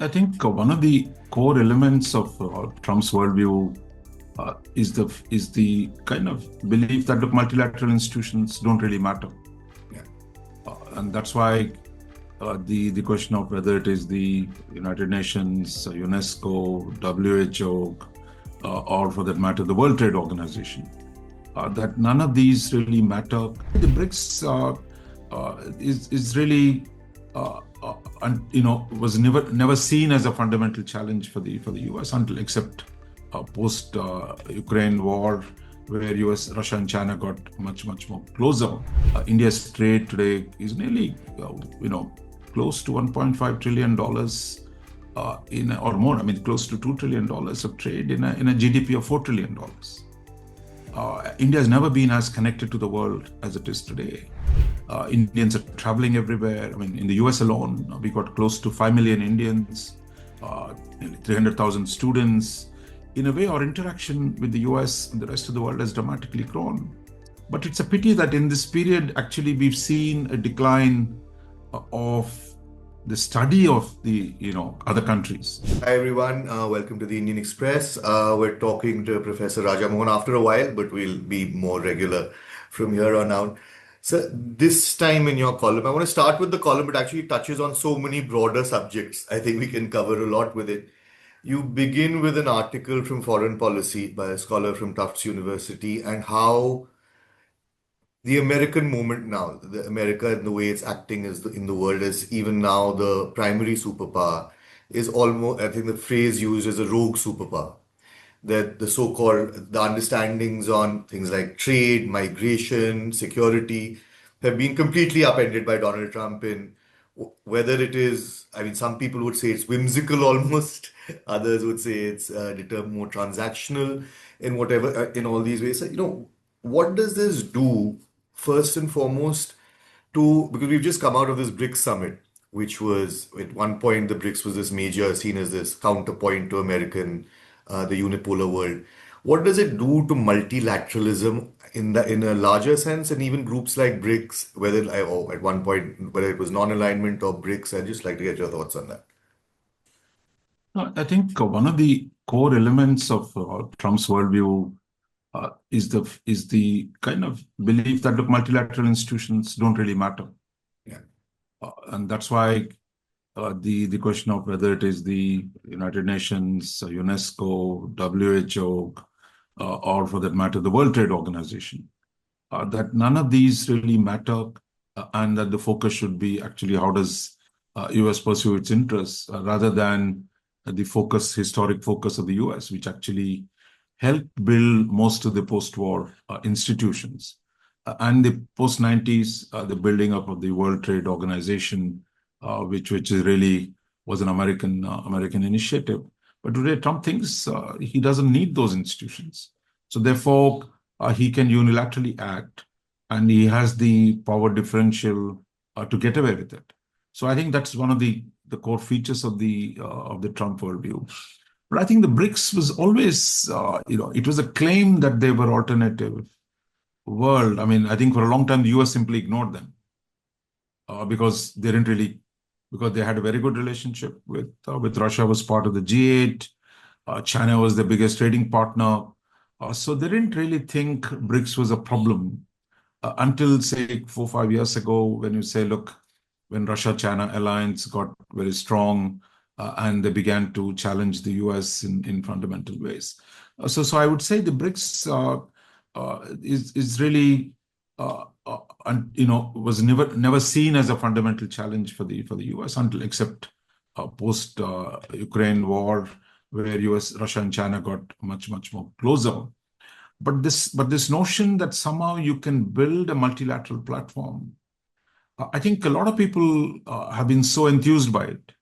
I think one of the core elements of Trump's worldview is the kind of belief that look, multilateral institutions don't really matter, Yeah. and that's why the question of whether it is the United Nations, UNESCO, WHO, or for that matter the World Trade Organization, that none of these really matter. The BRICS is really was never seen as a fundamental challenge for the US until except post Ukraine war, where US, Russia, and China got much more closer. India's trade today is nearly close to 1.5 trillion dollars in or more. I mean, close to $2 trillion of trade in a GDP of $4 trillion. India has never been as connected to the world as it is today. Indians are traveling everywhere. I mean, in the US alone, we got close to 5 million Indians, nearly 300,000 students. In a way, our interaction with the US and the rest of the world has dramatically grown. But it's a pity that in this period, actually, we've seen a decline of the study of the other countries. Hi everyone, welcome to the Indian Express. We're talking to Professor Raja Mohan after a while, but we'll be more regular from here on out. So this time in your column, I want to start with the column. It actually touches on so many broader subjects. I think we can cover a lot with it. You begin with an article from Foreign Policy by a scholar from Tufts University and how the American movement now, the America and the way it's acting in the world is even now the primary superpower is almost, I think the phrase used is a rogue superpower. That the so-called the understandings on things like trade, migration, security have been completely upended by Donald Trump in whether it is, I mean, some people would say it's whimsical almost, others would say it's more transactional in whatever, in all these ways. So, what does this do first and foremost because we've just come out of this BRICS summit, which was at one point the BRICS was this major seen as this counterpoint to the unipolar world. What does it do to multilateralism in a larger sense, and even groups like BRICS, at one point whether it was non-alignment or BRICS? I'd just like to get your thoughts on that. I think one of the core elements of Trump's worldview is the kind of belief that look, multilateral institutions don't really matter, Yeah. and that's why the question of whether it is the United Nations, UNESCO, WHO, or for that matter the World Trade Organization, that none of these really matter, and that the focus should be actually how does US pursue its interests rather than the historic focus of the US, which actually helped build most of the post-war institutions. And the post-90s, the building up of the World Trade Organization, which really was an American initiative. But today, Trump thinks he doesn't need those institutions. So therefore, he can unilaterally act, and he has the power differential to get away with it. So I think that's one of the core features of the Trump worldview. But I think the BRICS was always, it was a claim that they were alternative world. I mean, I think for a long time, the US simply ignored them because they didn't really, because they had a very good relationship with Russia, was part of the G8. China was the biggest trading partner. So they didn't really think BRICS was a problem until, say, 4 or 5 years ago, when you say, look, when Russia-China alliance got very strong, and they began to challenge the US in fundamental ways. So I would say the BRICS is really was never seen as a fundamental challenge for the US until except post Ukraine war, where US, Russia, and China got much more closer. But this notion that somehow you can build a multilateral platform, I think a lot of people have been so enthused by it.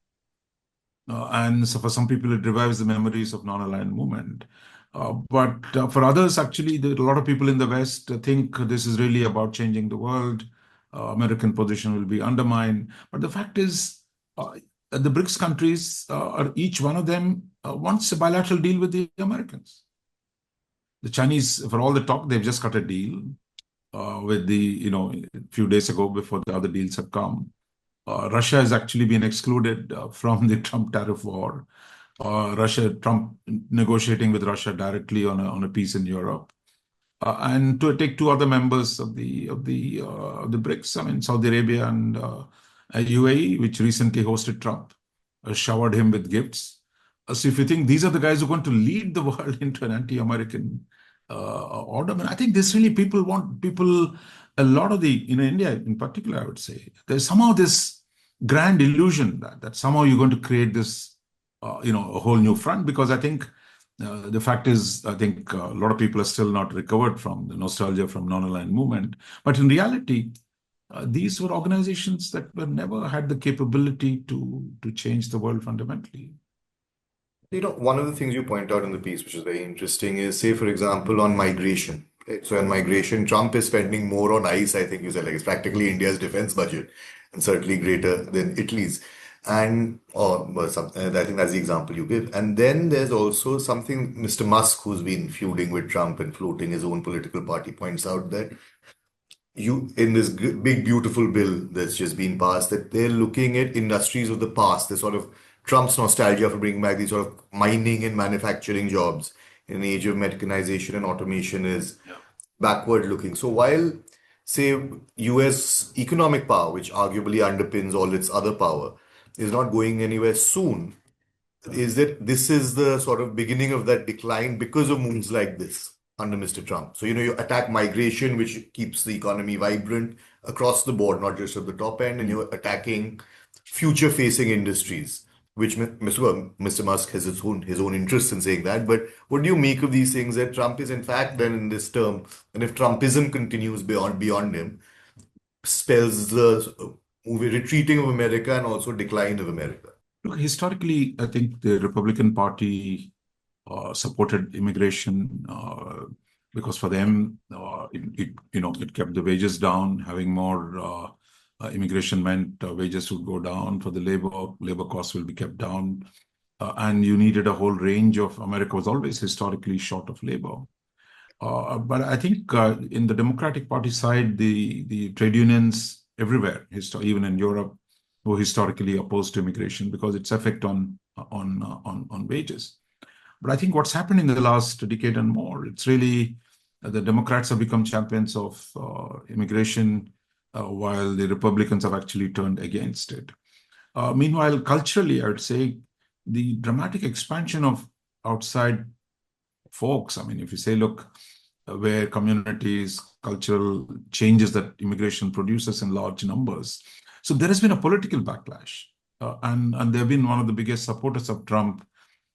And so for some people, it revives the memories of non-aligned movement. But for others, actually, a lot of people in the West think this is really about changing the world. American position will be undermined. But the fact is, the BRICS countries, are each one of them wants a bilateral deal with the Americans. The Chinese, for all the talk, they've just cut a deal with a few days ago before the other deals have come. Russia has actually been excluded from the Trump tariff war. Trump negotiating with Russia directly on a peace in Europe. And to take two other members of the BRICS, I mean Saudi Arabia and UAE, which recently hosted Trump, showered him with gifts. So if you think these are the guys who are going to lead the world into an anti-American order, I mean, I think this really a lot of India in particular, I would say, there's somehow this grand illusion that somehow you're going to create this, a whole new front, because I think the fact is, I think a lot of people are still not recovered from the nostalgia from non-aligned movement. But in reality, these were organizations that were never had the capability to change the world fundamentally. One of the things you point out in the piece, which is very interesting, is say, for example, on migration. Right? So, on migration, Trump is spending more on ICE, I think you said, like it's practically India's defense budget and certainly greater than Italy's. And I think that's the example you give. And then there's also something Mr. Musk, who's been feuding with Trump and floating his own political party, points out that in this big beautiful bill that's just been passed, that they're looking at industries of the past, the sort of Trump's nostalgia for bringing back these sort of mining and manufacturing jobs in an age of mechanization and automation is backward looking. So while, say, US economic power, which arguably underpins all its other power, is not going anywhere soon, is that this is the sort of beginning of that decline because of moves like this under Mr. Trump. So, you attack migration, which keeps the economy vibrant across the board, not just at the top end, and you're attacking future-facing industries, which Mr. Musk has his own interest in saying that. But what do you make of these things that Trump is in fact then in this term, and if Trumpism continues beyond him, spells the retreating of America and also decline of America? Look, historically, I think the Republican Party supported immigration because for them, it kept the wages down. Having more immigration meant wages would go down for the labor costs will be kept down, and you needed a whole range of. America was always historically short of labor. But I think in the Democratic Party side, the trade unions everywhere, even in Europe, were historically opposed to immigration because its effect on wages. But I think what's happened in the last decade and more, it's really the Democrats have become champions of immigration, while the Republicans have actually turned against it. Meanwhile, culturally, I would say the dramatic expansion of outside folks. I mean, if you say, look, where communities, cultural changes that immigration produces in large numbers. So there has been a political backlash, and they've been one of the biggest supporters of Trump.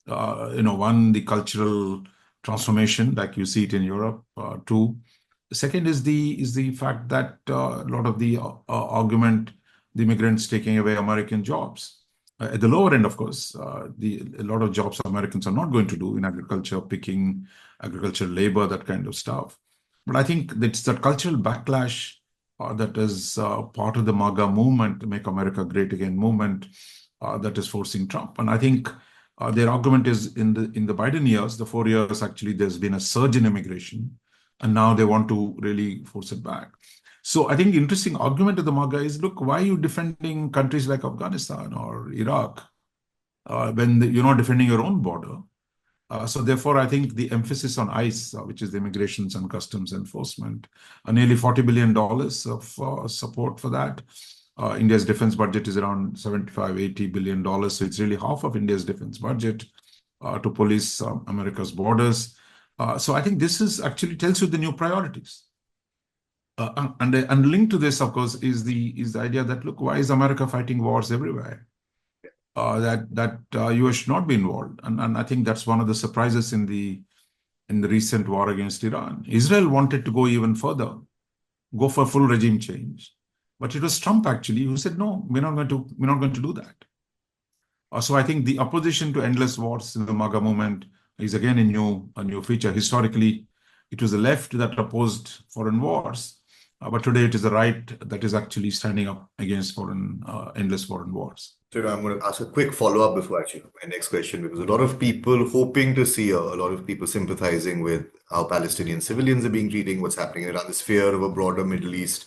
One, the cultural transformation, like you see it in Europe. Two, the second is the fact that a lot of the argument, the immigrants taking away American jobs. At the lower end, of course, a lot of jobs Americans are not going to do in agriculture, picking, agricultural labor, that kind of stuff. But I think it's that cultural backlash that is part of the MAGA movement, the Make America Great Again movement, that is forcing Trump. And I think their argument is in the Biden years, the 4 years, actually, there's been a surge in immigration, and now they want to really force it back. So I think the interesting argument of the MAGA is, look, why are you defending countries like Afghanistan or Iraq when you're not defending your own border? So therefore, I think the emphasis on ICE, which is the Immigrations and Customs Enforcement, nearly $40 billion of support for that. India's defense budget is around $75-80 billion. So it's really half of India's defense budget to police America's borders. So I think this is actually tells you the new priorities. And linked to this, of course, is the idea that, look, why is America fighting wars everywhere? That US should not be involved, and I think that's one of the surprises in the recent war against Iran. Israel wanted to go even further, go for full regime change, but it was Trump actually who said, no, we're not going to do that. So I think the opposition to endless wars in the MAGA movement is again a new feature. Historically, it was the left that opposed foreign wars. But today it is the right that is actually standing up against endless foreign wars. So I'm going to ask a quick follow-up before actually my next question, because a lot of people hoping to see, a lot of people sympathizing with how Palestinian civilians are being treated, what's happening around this fear of a broader Middle East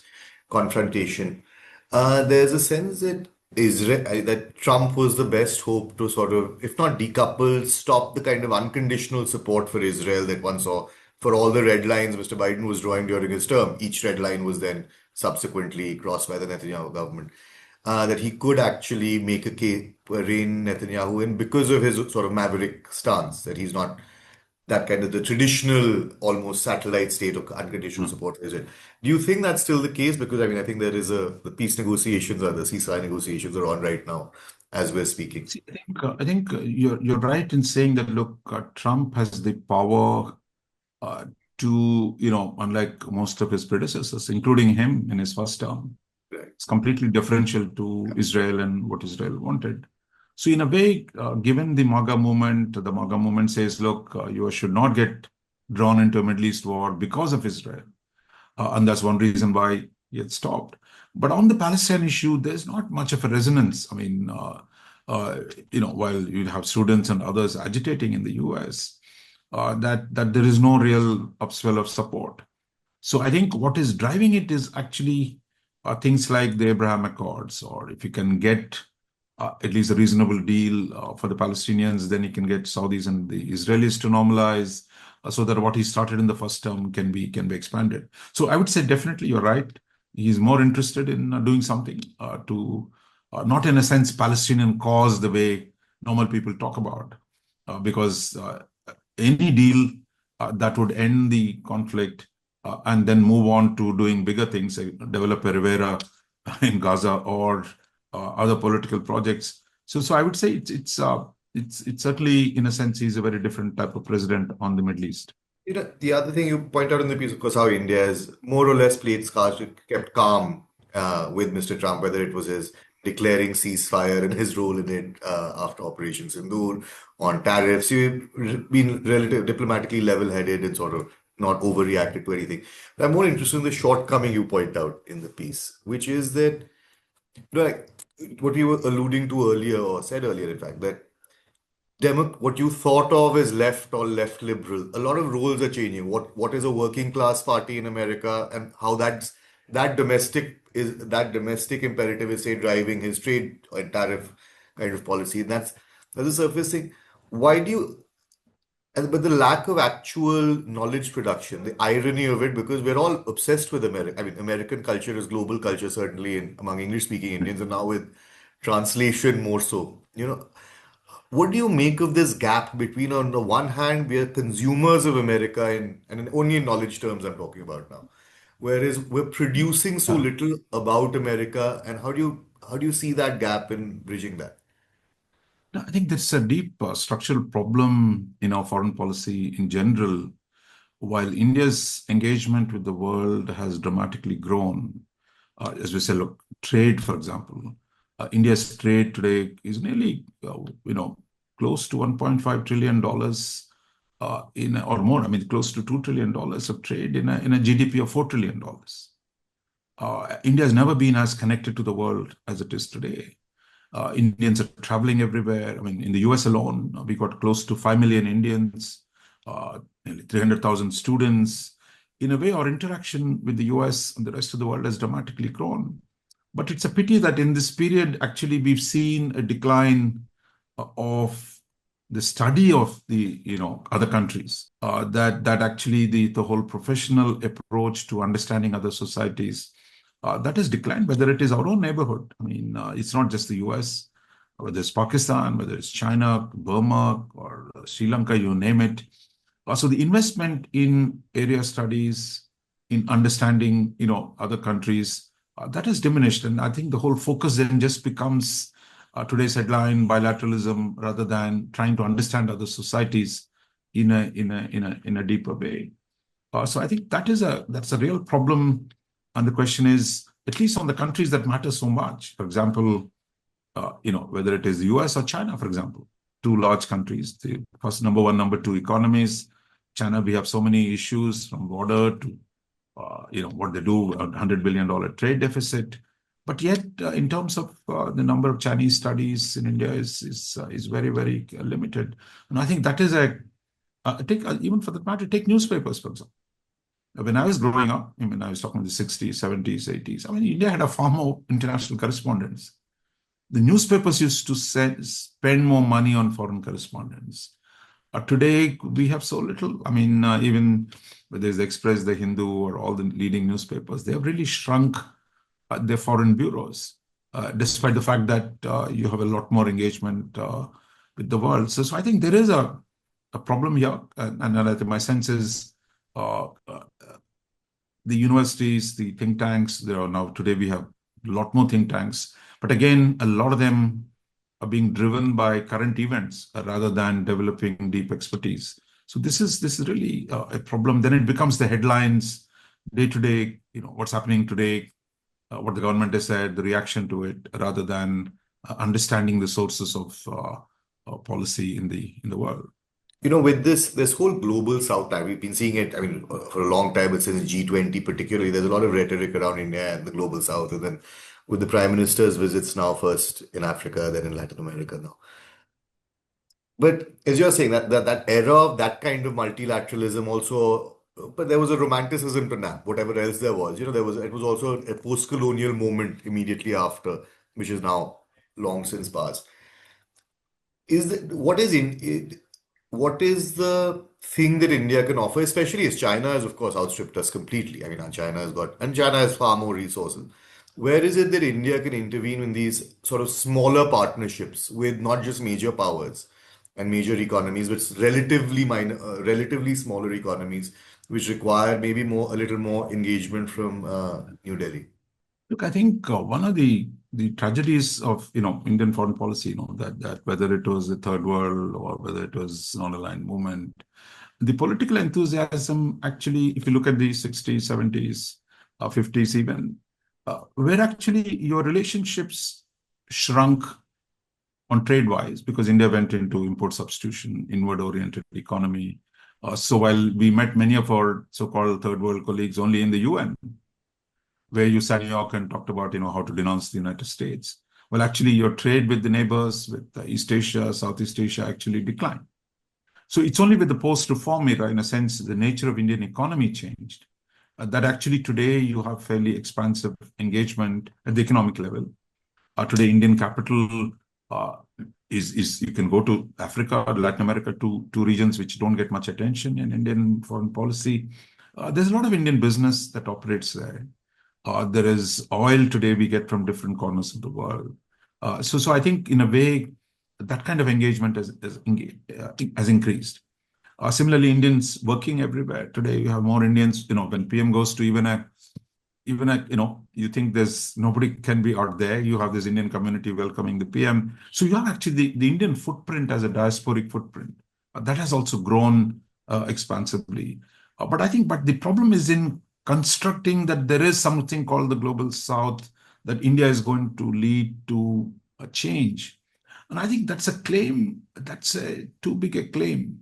confrontation. There's a sense that Israel, that Trump was the best hope to sort of, if not decouple, stop the kind of unconditional support for Israel that one saw for all the red lines Mr. Biden was drawing during his term. Each red line was then subsequently crossed by the Netanyahu government. That he could actually make a case, rein Netanyahu in because of his sort of maverick stance, that he's not that kind of the traditional almost satellite state of unconditional Mm. support for Israel. Do you think that's still the case? Because I mean, I think there is the peace negotiations or the ceasefire negotiations are on right now as we're speaking. See, I think you're right in saying that, look, Trump has the power uh, to, unlike most of his predecessors, including him in his first term, Right. it's completely differential to Israel and what Israel wanted. So, in a way, given the MAGA movement says, look, you should not get drawn into a Middle East war because of Israel. And that's one reason why he had stopped. But on the Palestine issue, there's not much of a resonance. I mean, uh, while you have students and others agitating in the US, that there is no real upswell of support. So I think what is driving it is actually things like the Abraham Accords, or if you can get at least a reasonable deal for the Palestinians, then you can get Saudis and the Israelis to normalize so that what he started in the first term can be expanded. So I would say definitely you're right. He's more interested in doing something to not in a sense Palestinian cause the way normal people talk about, because any deal that would end the conflict and then move on to doing bigger things, like develop a Rivera in Gaza or other political projects. So I would say it's certainly in a sense he's a very different type of president on the Middle East. The other thing you point out in the piece, of course, how India has more or less played cards, kept calm with Mr. Trump, whether it was his declaring ceasefire and his role in it after Operation Sindoor, on tariffs. You've been relative diplomatically level-headed and sort of not overreacted to anything. But I'm more interested in the shortcoming you point out in the piece, which is that, like what we were alluding to earlier, or said earlier, in fact, that what you thought of as left or left liberal, a lot of roles are changing. What is a working class party in America, and how that domestic imperative is, say, driving his trade and tariff kind of policy. And that's a surface thing. Why do you but the lack of actual knowledge production, the irony of it, because we're all obsessed with America. I mean, American culture is global culture, certainly among English-speaking Indians, and now with translation more so. What do you make of this gap between, on the one hand, we are consumers of America, and only in knowledge terms I'm talking about now, whereas we're producing so Yeah. little about America, and how do you see that gap in bridging that? No, I think there's a deep structural problem in our foreign policy in general. While India's engagement with the world has dramatically grown, as we say, look, trade, for example, India's trade today is nearly, close to $1.5 trillion or more. I mean, close to $2 trillion of trade in a GDP of $4 trillion. India has never been as connected to the world as it is today. Indians are traveling everywhere. I mean, in the US alone, we got close to 5 million Indians, nearly 300,000 students. In a way, our interaction with the US and the rest of the world has dramatically grown. But it's a pity that in this period, actually, we've seen a decline of the study of the other countries. That actually the whole professional approach to understanding other societies that has declined, whether it is our own neighborhood. I mean, it's not just the US, whether it's Pakistan, whether it's China, Burma, or Sri Lanka, you name it. So the investment in area studies, in understanding, other countries, that has diminished. And I think the whole focus then just becomes today's headline, bilateralism, rather than trying to understand other societies in a deeper way. So I think that's a real problem. And the question is, at least on the countries that matter so much, for example, whether it is the US or China, for example, two large countries, the first number one, number two economies. China, we have so many issues from border to, what they do, $100 billion trade deficit. But yet, in terms of the number of Chinese studies in India is very, very limited. And I think that is even for that matter, take newspapers, for example. When I was growing up, I was talking in the 60s, 70s, 80s. I mean, India had a far more international correspondents. the newspapers used to spend more money on foreign correspondents. Today, we have so little. I mean, even whether it's the Express, the Hindu, or all the leading newspapers, they have really shrunk their foreign bureaus, despite the fact that you have a lot more engagement with the world. So I think there is a problem here. And I think my sense is the universities, the think tanks, there are now today we have a lot more think tanks. But again, a lot of them are being driven by current events rather than developing deep expertise. So this is really a problem. Then it becomes the headlines day to day, what's happening today, what the government has said, the reaction to it, rather than understanding the sources of policy in the world. With this whole global South time, we've been seeing it, I mean, for a long time, but since G20 particularly, there's a lot of rhetoric around India and the global South. And then with the Prime Minister's visits now, first in Africa, then in Latin America now. But as you're saying, that era of that kind of multilateralism also, but there was a romanticism to that, whatever else there was. It was also a post-colonial moment immediately after, which is now long since passed. What is the thing that India can offer, especially as China has, of course, outstripped us completely. I mean, China has far more resources. Where is it that India can intervene in these sort of smaller partnerships with not just major powers and major economies, but relatively smaller economies, which require maybe a little more engagement from New Delhi? Look, I think one of the tragedies of Indian foreign policy, that whether it was the third world or whether it was non-aligned movement, the political enthusiasm actually, if you look at the 60s, 70s, 50s even, where actually your relationships shrunk on trade-wise because India went into import substitution, inward-oriented economy. So while we met many of our so-called third world colleagues only in the UN, where you sat in New York and talked about how to denounce the United States. Well, actually, your trade with the neighbors, with East Asia, Southeast Asia, actually declined. So it's only with the post-reform era, in a sense, the nature of Indian economy changed. That actually today you have fairly expansive engagement at the economic level. Today, Indian capital is you can go to Africa or Latin America, two regions which don't get much attention in Indian foreign policy. There's a lot of Indian business that operates there. There is oil today we get from different corners of the world. So I think in a way, that kind of engagement has increased. Similarly, Indians working everywhere. Today, we have more Indians, when PM goes to even a, you think there's nobody can be out there. You have this Indian community welcoming the PM. So you have actually the Indian footprint as a diasporic footprint. That has also grown expansively. But the problem is in constructing that there is something called the global South, that India is going to lead to a change. And I think that's a claim, that's too big a claim.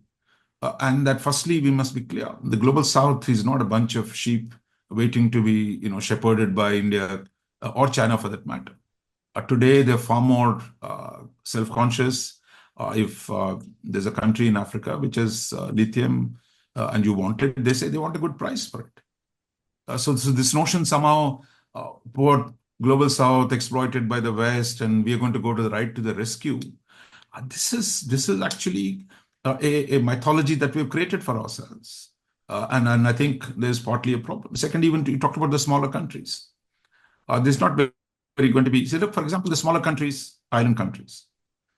And that firstly, we must be clear, the global South is not a bunch of sheep waiting to be shepherded by India or China for that matter. Today, they're far more self-conscious. If there's a country in Africa which has lithium and you want it, they say they want a good price for it. So this notion somehow poor global South exploited by the West and we are going to go to the right to the rescue. This is actually a mythology that we've created for ourselves. And I think there's partly a problem. Second, even you talked about the smaller countries. There's not very going to be, say, look, for example, the smaller countries, island countries,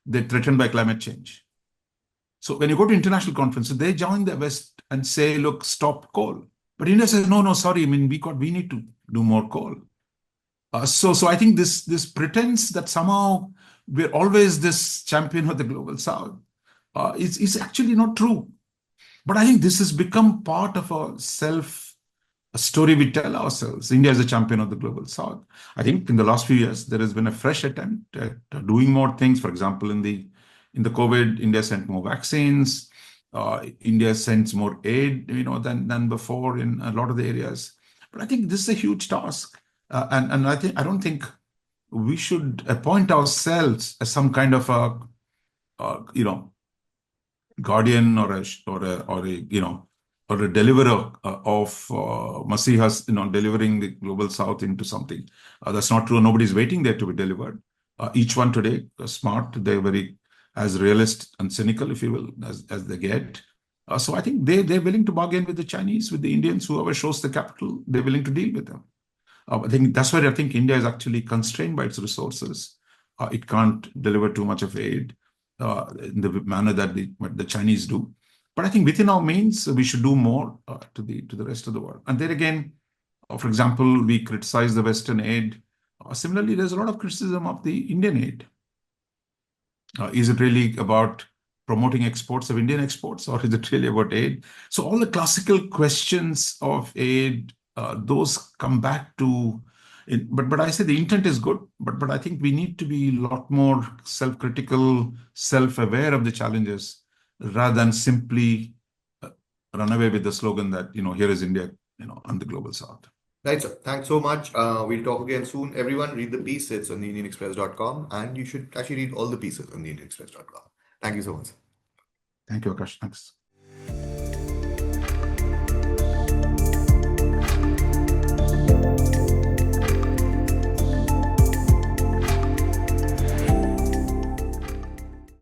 they're threatened by climate change. So when you go to international conferences, they join the West and say, look, stop coal. But India says, no, sorry. I mean, we need to do more coal. So I think this pretense that somehow we're always this champion of the global South is actually not true. But I think this has become part of a story we tell ourselves. India is a champion of the global South. I think in the last few years, there has been a fresh attempt at doing more things. For example, in the COVID, India sent more vaccines. India sends more aid, than before in a lot of the areas. But I think this is a huge task, and I don't think we should appoint ourselves as some kind of a, guardian or a deliverer of Masihas, delivering the global South into something. That's not true. Nobody's waiting there to be delivered. Each one today smart. They're very as realist and cynical, if you will, as they get. So I think they're willing to bargain with the Chinese, with the Indians, whoever shows the capital, they're willing to deal with them. I think that's why I think India is actually constrained by its resources. It can't deliver too much of aid in the manner that the Chinese do. But I think within our means, we should do more to the rest of the world. And there again, for example, we criticize the Western aid. Similarly, there's a lot of criticism of the Indian aid. Is it really about promoting exports of Indian exports, or is it really about aid? So all the classical questions of aid, those come back to, but I say the intent is good, but I think we need to be a lot more self-critical, self-aware of the challenges, rather than simply run away with the slogan that, here is India, and the global south. Right, sir. Thanks so much. We'll talk again soon. Everyone, read the piece. It's on the IndianExpress.com, and you should actually read all the pieces on the IndianExpress.com. Thank you so much. Thank you, Aakash. Thanks.